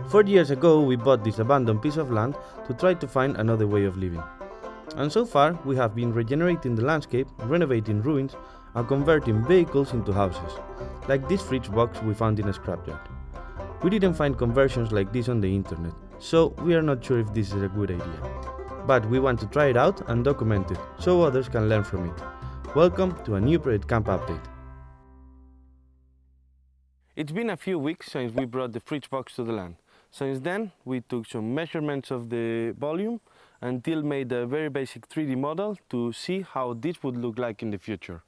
4 years ago we bought this abandoned piece of land to try to find another way of living. And so far we have been regenerating the landscape, renovating ruins and converting vehicles into houses, like this fridge box we found in a scrapyard. We didn't find conversions like this on the internet, so we are not sure if this is a good idea. But we want to try it out and document it, so others can learn from it. Welcome to a new project Kamp update. It's been a few weeks since we brought the fridge box to the land. Since then, we took some measurements of the volume and Till made a very basic 3D model to see how this would look like in the future.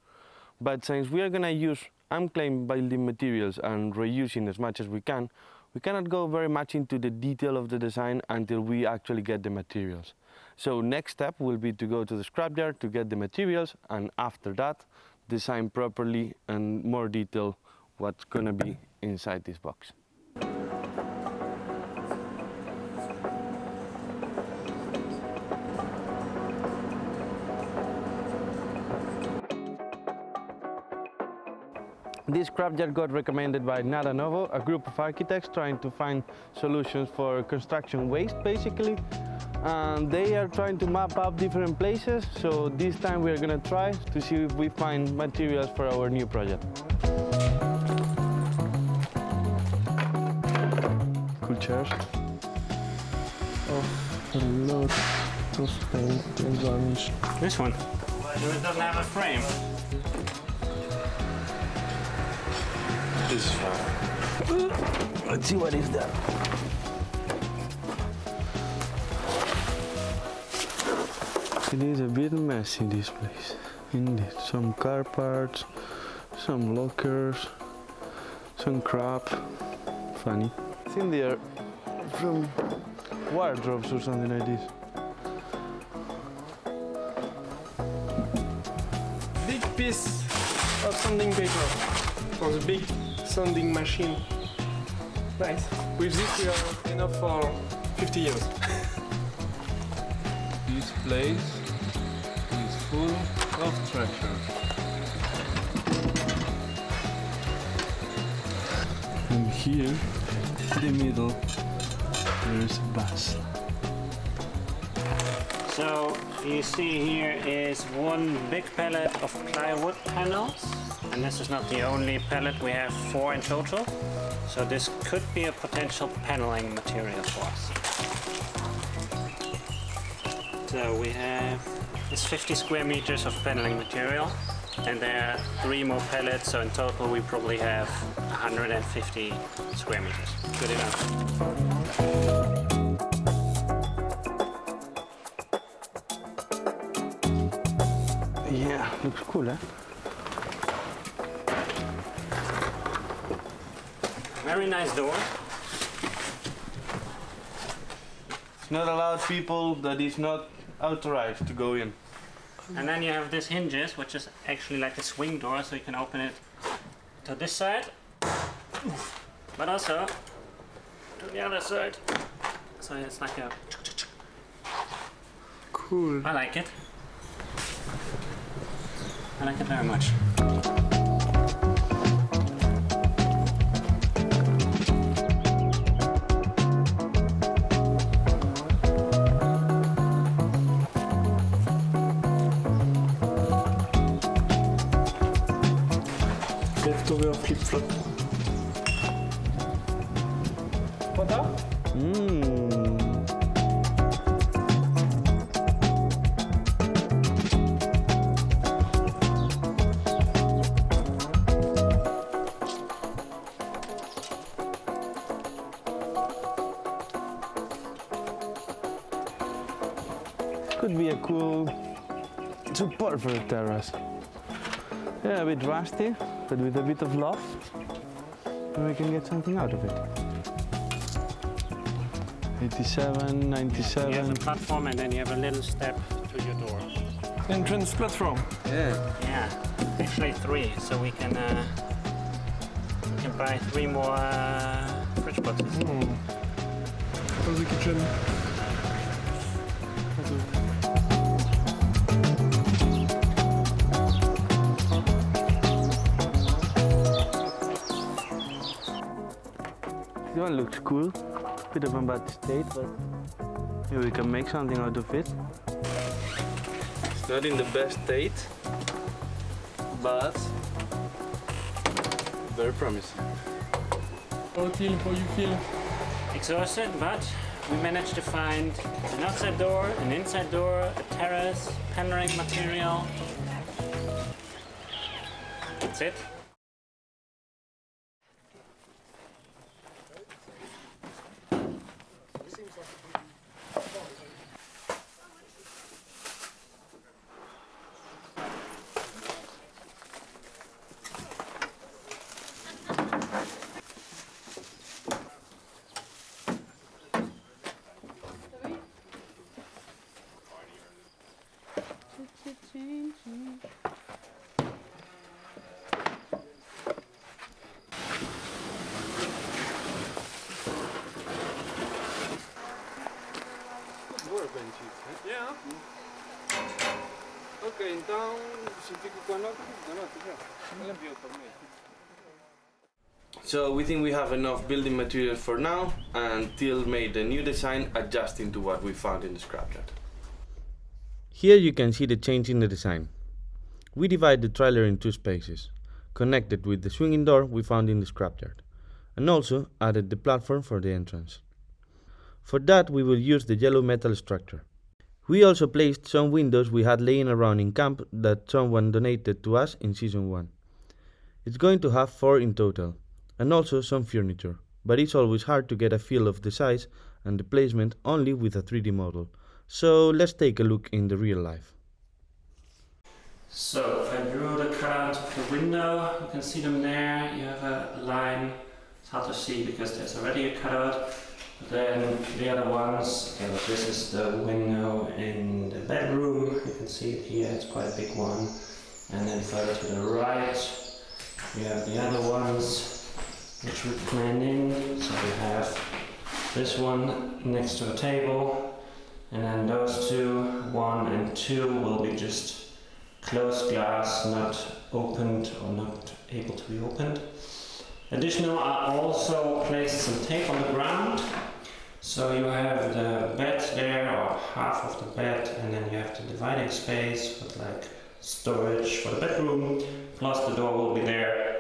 But since we are going to use unclaimed building materials and reusing as much as we cannot go very much into the detail of the design until we actually get the materials. So next step will be to go to the scrapyard to get the materials, and after that, design properly and more detail what's gonna be inside this box. This scrapyard got recommended by Nada Novo, a group of architects trying to find solutions for construction waste, basically. And they are trying to map out different places, so this time we are going to try to see if we find materials for our new project. Cool chairs. Oh, a lot of paint and varnish. This one? It doesn't have a frame. This is fine. Let's see what is there. It is a bit messy, this place. Indeed, some car parts, some lockers, some crap. Funny. I think they are from wardrobes or something like this. Big piece of sanding paper for the big sanding machine. Nice. With this we are enough for 50 years. This place is full of treasure. And here, in the middle, there is a bus. So you see here is one big pallet of plywood panels, and this is not the only pallet, we have 4 in total. So this could be a potential paneling material for us. So we have it's 50 square meters of paneling material, and there are 3 more pallets, so in total we probably have 150 square meters. Good enough. Yeah, looks cool, eh? Very nice door. It's not allowed people that is not authorized to go in. And then you have this hinges, which is actually like a swing door, so you can open it to this side, but also to the other side. So it's like a... Cool. I like it. I like it very much. Leftover flip-flop. Pata? Could be a cool support for the terrace. Yeah, a bit rusty, but with a bit of loft, and we can get something out of it. 87, 97. You have a platform, and then you have a little step to your door. Entrance platform. Yeah. Yeah, actually 3, so we can buy 3 more fridge boxes. For the kitchen. This one looks cool. Bit of a bad state, but maybe we can make something out of it. It's not in the best state, but very promising. How you feel? Exhausted, but we managed to find an outside door, an inside door, a terrace, paneling material. That's it. Yeah. Ok, então se fica com a nota já. Enviou por mim. So we think we have enough building material for now until made a new design adjusting to what we found in the scrapyard. Here you can see the change in the design. We divide the trailer in two spaces, connected with the swinging door we found in the scrapyard, and also added the platform for the entrance. For that we will use the yellow metal structure. We also placed some windows we had laying around in camp that someone donated to us in season 1. It's going to have 4 in total, and also some furniture, but it's always hard to get a feel of the size and the placement only with a 3D model. So let's take a look in the real life. So I drew the cutout of the window. You can see them there. You have a line. It's hard to see because there's already a cutout. But then the other ones, this is the window in the bedroom. You can see it here. It's quite a big one. And then further to the right, we have the other ones which we planned in. So we have this one next to a table, and then those two, 1 and 2, will be just closed glass, not opened or not able to be opened. Additional, I also placed some tape on the ground. So you have the bed there, or half of the bed, and then you have the dividing space with like storage for the bedroom, plus the door will be there,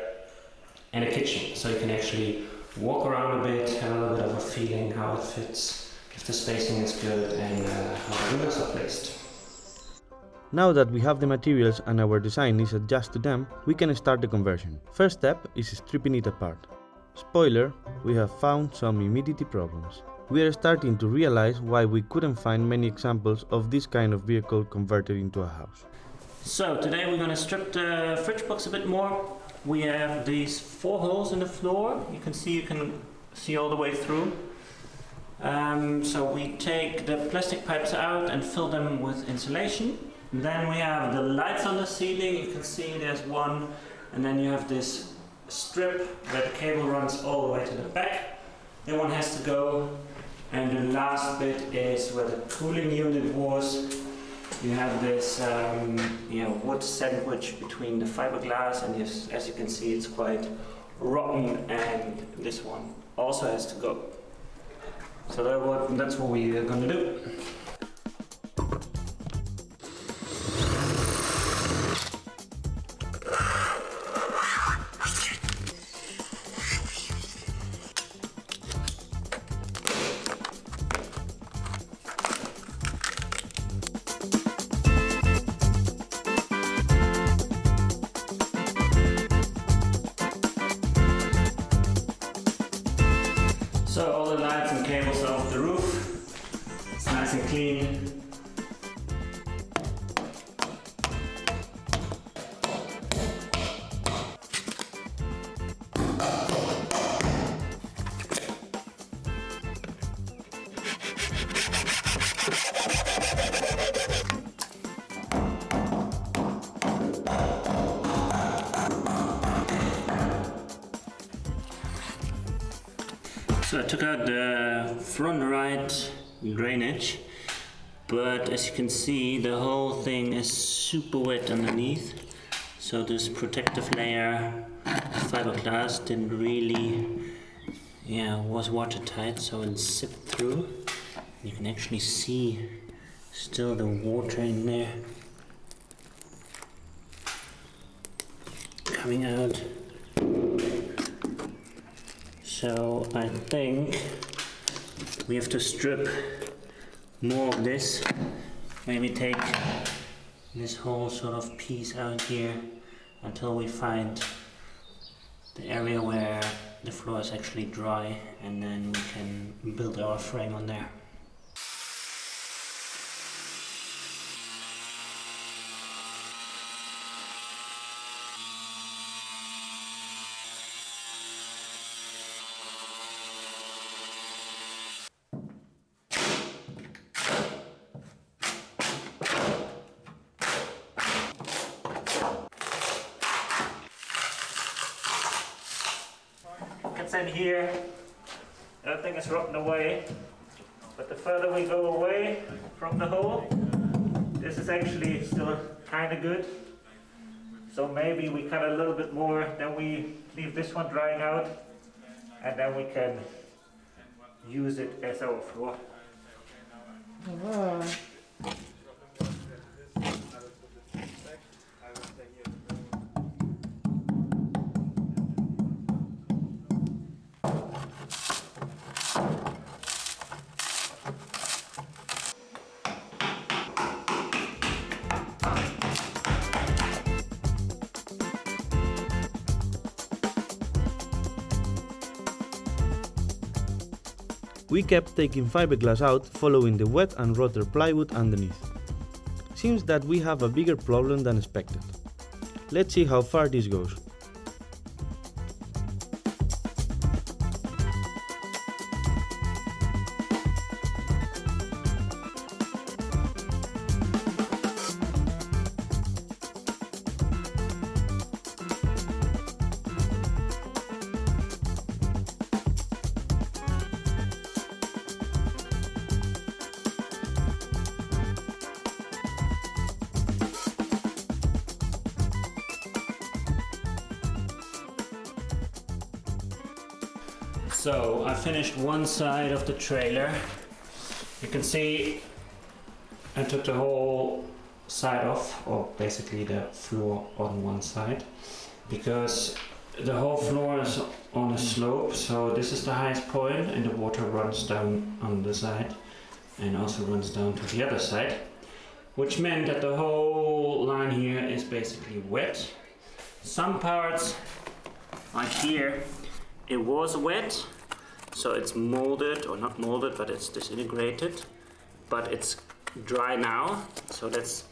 and a kitchen. So you can actually walk around a bit, have a little bit of a feeling how it fits, if the spacing is good, and how the windows are placed. Now that we have the materials and our design is adjusted to them, we can start the conversion. First step is stripping it apart. Spoiler, we have found some humidity problems. We are starting to realize why we couldn't find many examples of this kind of vehicle converted into a house. So today we're going to strip the fridge box a bit more. We have these 4 holes in the floor. You can see all the way through. So we take the plastic pipes out and fill them with insulation. Then we have the lights on the ceiling. You can see there's one, and then you have this strip where the cable runs all the way to the back. That one has to go. And the last bit is where the cooling unit was. You have this wood sandwich between the fiberglass, and as you can see, it's quite rotten, and this one also has to go. So that's what we are going to do. So all the lights and cables are off the roof. It's nice and clean. So I took out the front right drainage, but as you can see, the whole thing is super wet underneath. So this protective layer of fiberglass didn't really yeah, was watertight, so it sipped through. You can actually see still the water in there coming out. So I think we have to strip more of this. Maybe take this whole sort of piece out here until we find the area where the floor is actually dry, and then we can build our frame on there. In here, everything is rotten away, but the further we go away from the hole, this is actually still kind of good. So maybe we cut a little bit more, then we leave this one drying out, and then we can use it as our floor. We kept taking fiberglass out, following the wet and rotted plywood underneath. Seems that we have a bigger problem than expected. Let's see how far this goes. So I finished one side of the trailer. You can see I took the whole side off, or basically the floor on one side, because the whole floor is on a slope. So this is the highest point, and the water runs down on the side and also runs down to the other side, which meant that the whole line here is basically wet. Some parts, like here, it was wet, so it's molded, or not molded, but it's disintegrated. But it's dry now, so that's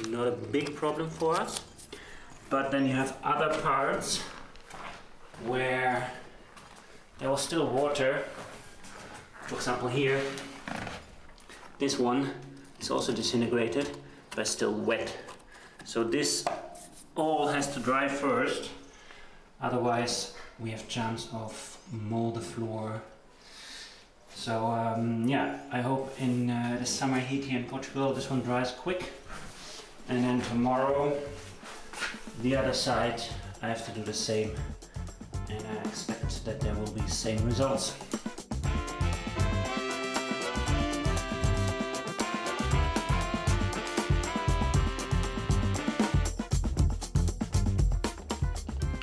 not a big problem for us. But then you have other parts where there was still water. For example here, this one is also disintegrated, but still wet. So this all has to dry first, otherwise we have chance of mold the floor. So yeah, I hope in the summer heat here in Portugal this one dries quick, and then tomorrow the other side I have to do the same, and I expect that there will be same results.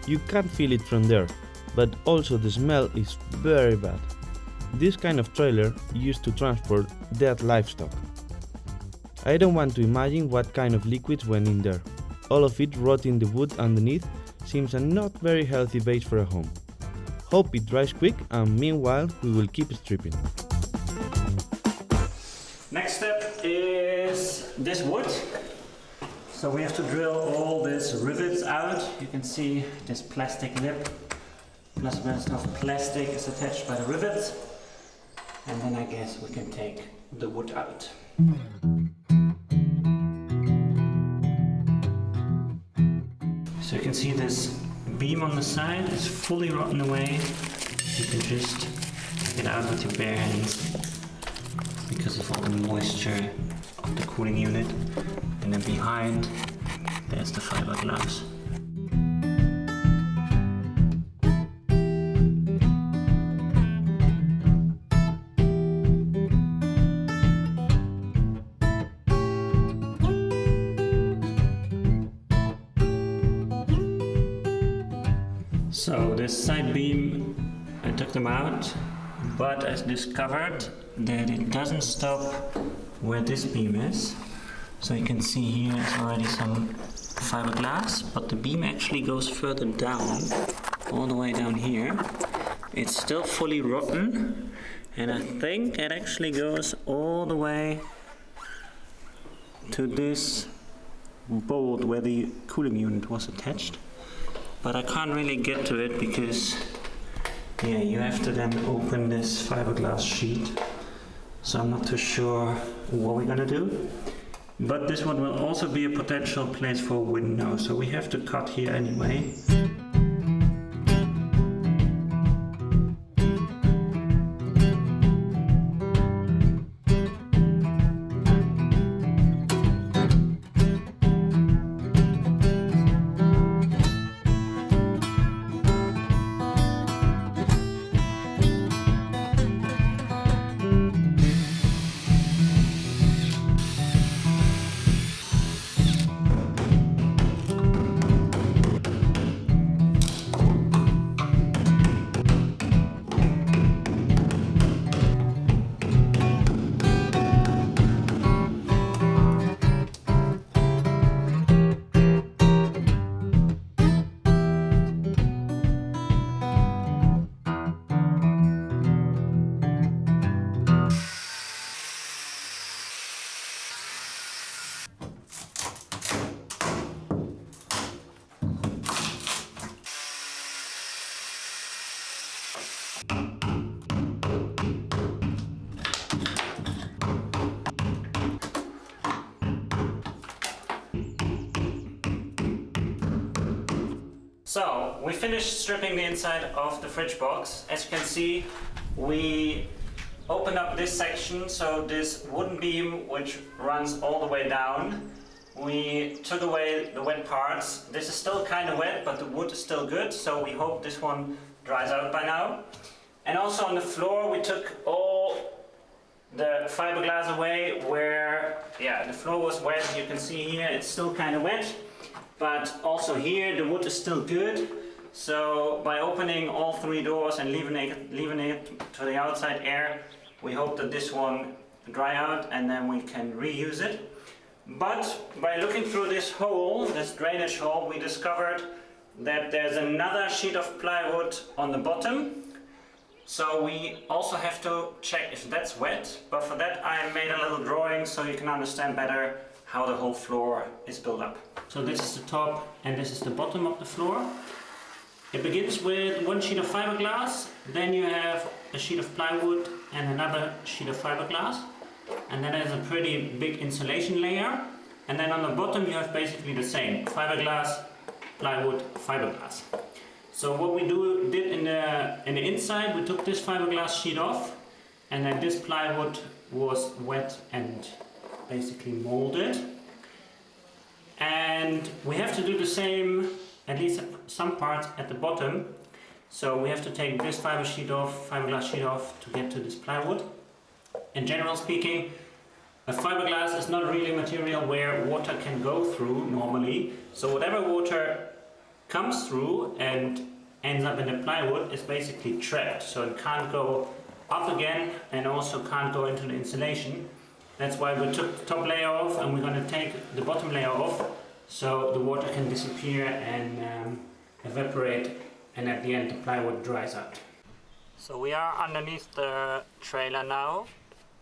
You can't feel it from there, but also the smell is very bad. This kind of trailer used to transport dead livestock. I don't want to imagine what kind of liquids went in there. All of it rotting the wood underneath seems a not very healthy base for a home. Hope it dries quick, and meanwhile we will keep stripping. Next step is this wood. So we have to drill all these rivets out. You can see this plastic lip, plus the rest of plastic is attached by the rivets. And then I guess we can take the wood out. So you can see this beam on the side is fully rotten away. You can just take it out with your bare hands because of all the moisture of the cooling unit. And then behind, there's the fiberglass. So this side beam, I took them out, but I discovered that it doesn't stop where this beam is. So you can see here is already some fiberglass, but the beam actually goes further down, all the way down here. It's still fully rotten, and I think it actually goes all the way to this bolt where the cooling unit was attached. But I can't really get to it because, yeah, you have to then open this fiberglass sheet. So I'm not too sure what we're gonna do. But this one will also be a potential place for a window, so we have to cut here anyway. So we finished stripping the inside of the fridge box. As you can see, we opened up this section, so this wooden beam which runs all the way down. We took away the wet parts. This is still kind of wet, but the wood is still good, so we hope this one dries out by now. And also on the floor, we took all the fiberglass away where, yeah, the floor was wet. You can see here it's still kind of wet. But also here the wood is still good, so by opening all three doors and leaving it to the outside air, we hope that this one dry out and then we can reuse it. But by looking through this hole, this drainage hole, we discovered that there's another sheet of plywood on the bottom. So we also have to check if that's wet, but for that I made a little drawing so you can understand better how the whole floor is built up. So this is the top and this is the bottom of the floor. It begins with one sheet of fiberglass, then you have a sheet of plywood and another sheet of fiberglass, and then there's a pretty big insulation layer, and then on the bottom you have basically the same: fiberglass, plywood, fiberglass. So what we did in the inside, we took this fiberglass sheet off, and then this plywood was wet and basically molded. And we have to do the same, at least some parts at the bottom. So we have to take this fiberglass sheet off to get to this plywood. In general speaking, a fiberglass is not really a material where water can go through normally. So whatever water comes through and ends up in the plywood is basically trapped. So it can't go up again and also can't go into the insulation. That's why we took the top layer off and we're going to take the bottom layer off so the water can disappear and evaporate, and at the end the plywood dries out. So we are underneath the trailer now,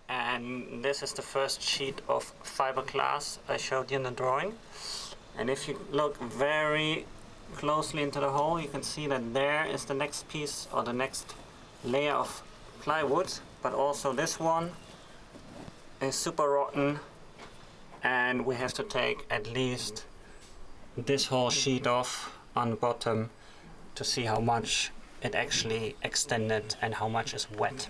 and this is the first sheet of fiberglass I showed you in the drawing. And if you look very closely into the hole, you can see that there is the next piece or the next layer of plywood, but also this one is super rotten, and we have to take at least this whole sheet off on the bottom to see how much it actually extended and how much is wet.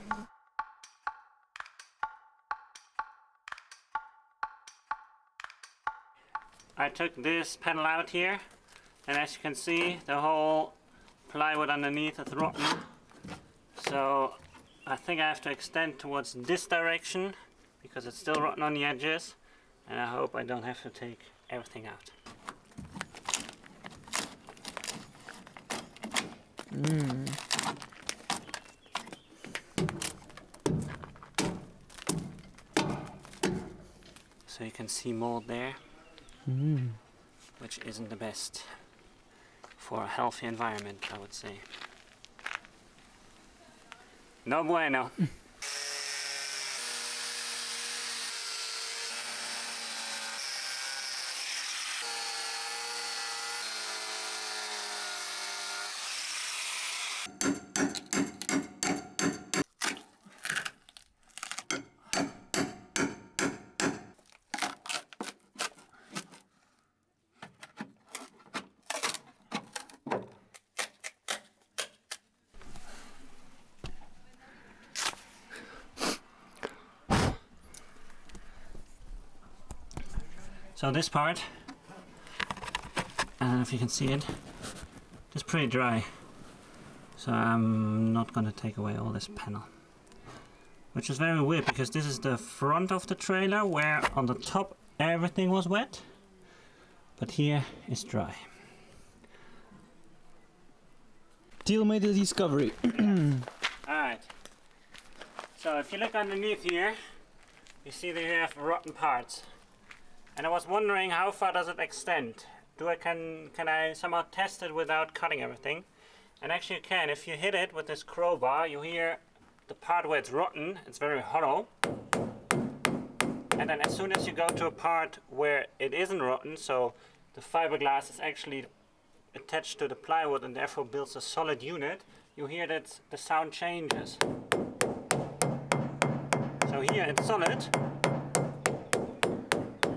I took this panel out here, and as you can see, the whole plywood underneath is rotten. So I think I have to extend towards this direction because it's still rotten on the edges, and I hope I don't have to take everything out. So you can see mold there, which isn't the best for a healthy environment, I would say. No bueno. So this part, I don't know if you can see it, it's pretty dry. So I'm not going to take away all this panel. Which is very weird because this is the front of the trailer where on the top everything was wet. But here it's dry. Teal made a discovery. Alright. So if you look underneath here, you see that you have rotten parts. And I was wondering how far does it extend? Can I somehow test it without cutting everything? And actually you can. If you hit it with this crowbar, you hear the part where it's rotten, it's very hollow. And then as soon as you go to a part where it isn't rotten, so the fiberglass is actually attached to the plywood and therefore builds a solid unit, you hear that the sound changes. So here it's solid,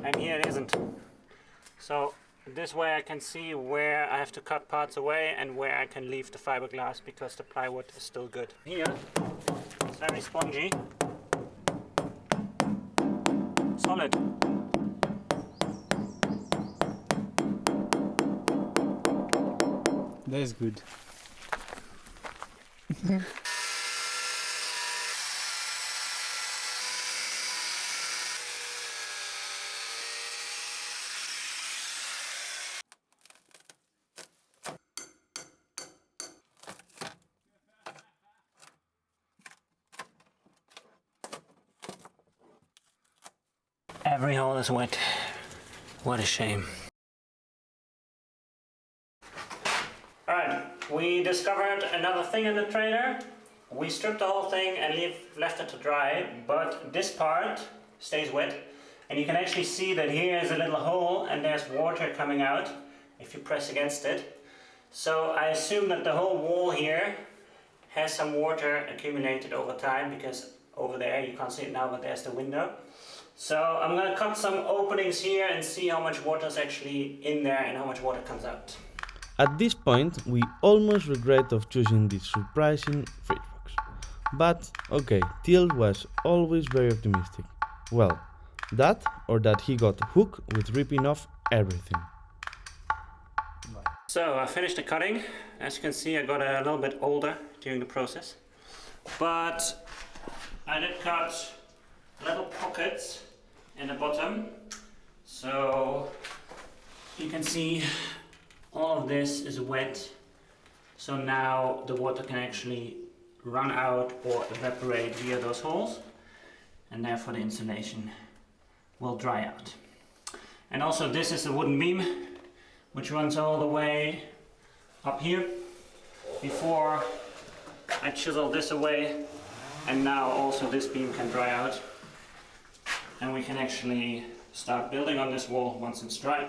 and here it isn't. So this way I can see where I have to cut parts away and where I can leave the fiberglass because the plywood is still good. Here it's very spongy, solid. That's good. Every hole is wet. What a shame. Alright, we discovered another thing in the trailer. We stripped the whole thing and left it to dry, but this part stays wet. And you can actually see that here is a little hole and there's water coming out if you press against it. So I assume that the whole wall here has some water accumulated over time, because over there, you can't see it now, but there's the window. So I'm going to cut some openings here and see how much water is actually in there and how much water comes out. At this point, we almost regret of choosing this surprising fridge box. But okay, Teal was always very optimistic. Well, that or that he got hooked with ripping off everything. So I finished the cutting. As you can see, I got a little bit older during the process. But I did cut little pockets in the bottom. So you can see all of this is wet. So now the water can actually run out or evaporate via those holes. And therefore the insulation will dry out. And also this is the wooden beam, which runs all the way up here. Before I chisel this away, and now also this beam can dry out. And we can actually start building on this wall once it's dry.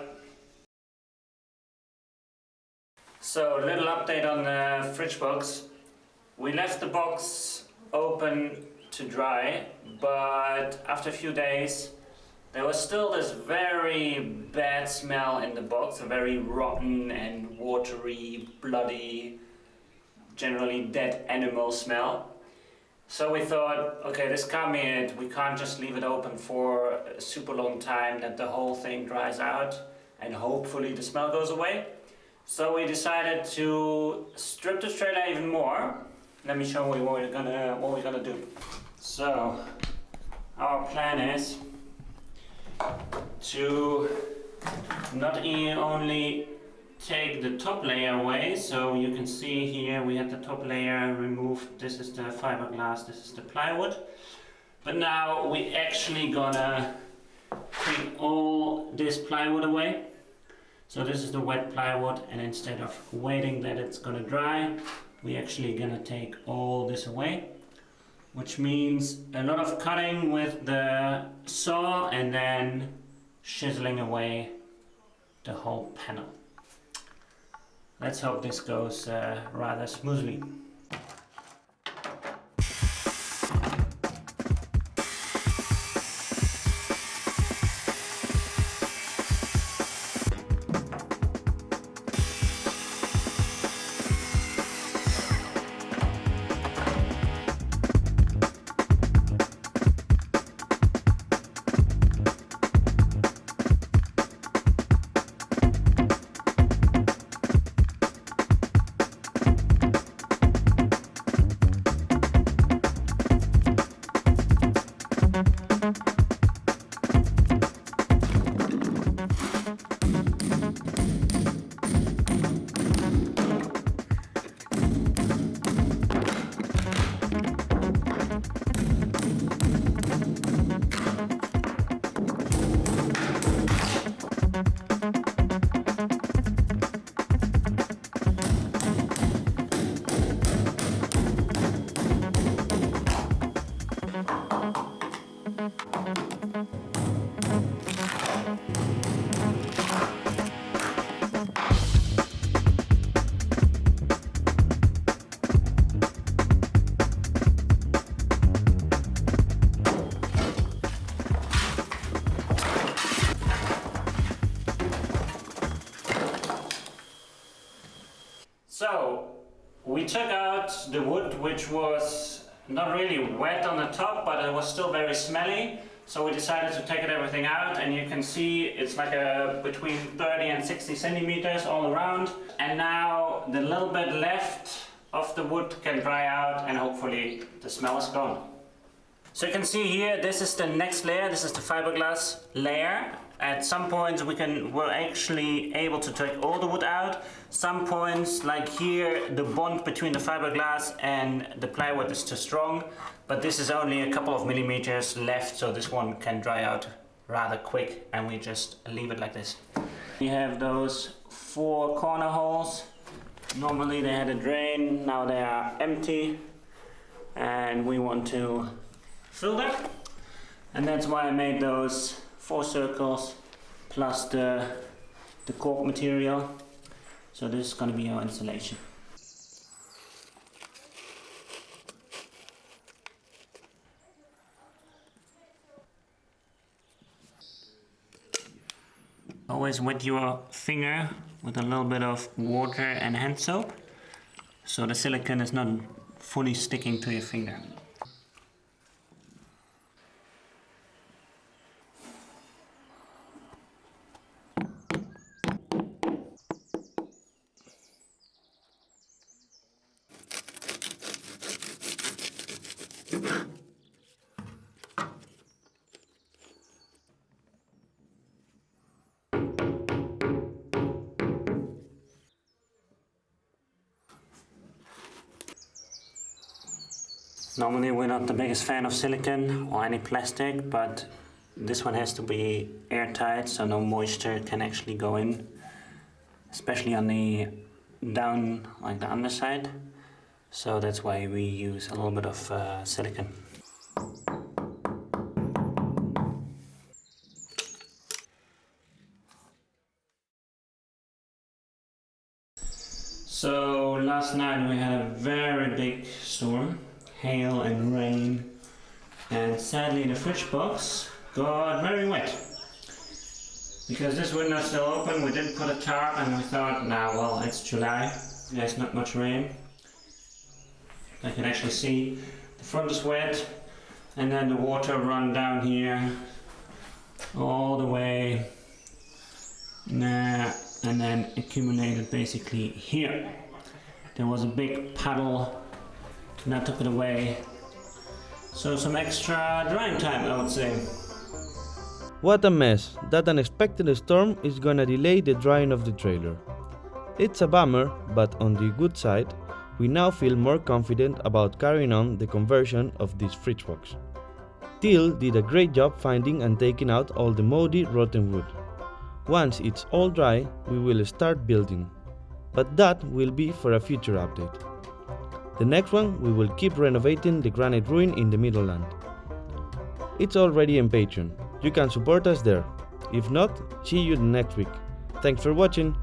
So a little update on the fridge box. We left the box open to dry, but after a few days there was still this very bad smell in the box, a very rotten and watery, bloody, generally dead animal smell. So we thought, okay, this can't be it. We can't just leave it open for a super long time that the whole thing dries out and hopefully the smell goes away. So we decided to strip the trailer even more. Let me show you what we're gonna do. So our plan is to not only take the top layer away. So you can see here we had the top layer removed. This is the fiberglass, this is the plywood. But now we actually gonna take all this plywood away. So this is the wet plywood, and instead of waiting that it's gonna dry, we actually gonna take all this away, which means a lot of cutting with the saw and then chiseling away the whole panel. Let's hope this goes rather smoothly. So we took out the wood, which was not really wet on the top, but it was still very smelly. So we decided to take everything out, and you can see it's like between 30 and 60 centimeters all around. And now the little bit left of the wood can dry out, and hopefully the smell is gone. So you can see here, this is the next layer. This is the fiberglass layer. At some points we're actually able to take all the wood out. Some points, like here, the bond between the fiberglass and the plywood is too strong. But this is only a couple of millimeters left, so this one can dry out rather quick, and we just leave it like this. We have those 4 corner holes. Normally they had a drain, now they are empty, and we want to fill them. And that's why I made those 4 circles plus the cork material. So this is going to be our installation. Always wet your finger with a little bit of water and hand soap, so the silicone is not fully sticking to your finger. Normally we're not the biggest fan of silicone or any plastic, but this one has to be airtight so no moisture can actually go in, especially on the down, like the underside. So that's why we use a little bit of silicone. So last night we had a very big storm, hail and rain, and sadly the fridge box got very wet. Because this window is still open, we didn't put a tarp, and we thought, nah, well, it's July, there's not much rain. I can actually see the front is wet, and then the water run down here all the way, and then accumulated basically here. There was a big puddle, and I took it away. So some extra drying time, I would say. What a mess! That unexpected storm is gonna delay the drying of the trailer. It's a bummer, but on the good side, we now feel more confident about carrying on the conversion of this fridge box. Till did a great job finding and taking out all the moldy, rotten wood. Once it's all dry, we will start building, but that will be for a future update. The next one, we will keep renovating the granite ruin in the middle land. It's already on Patreon. You can support us there. If not, see you next week. Thanks for watching.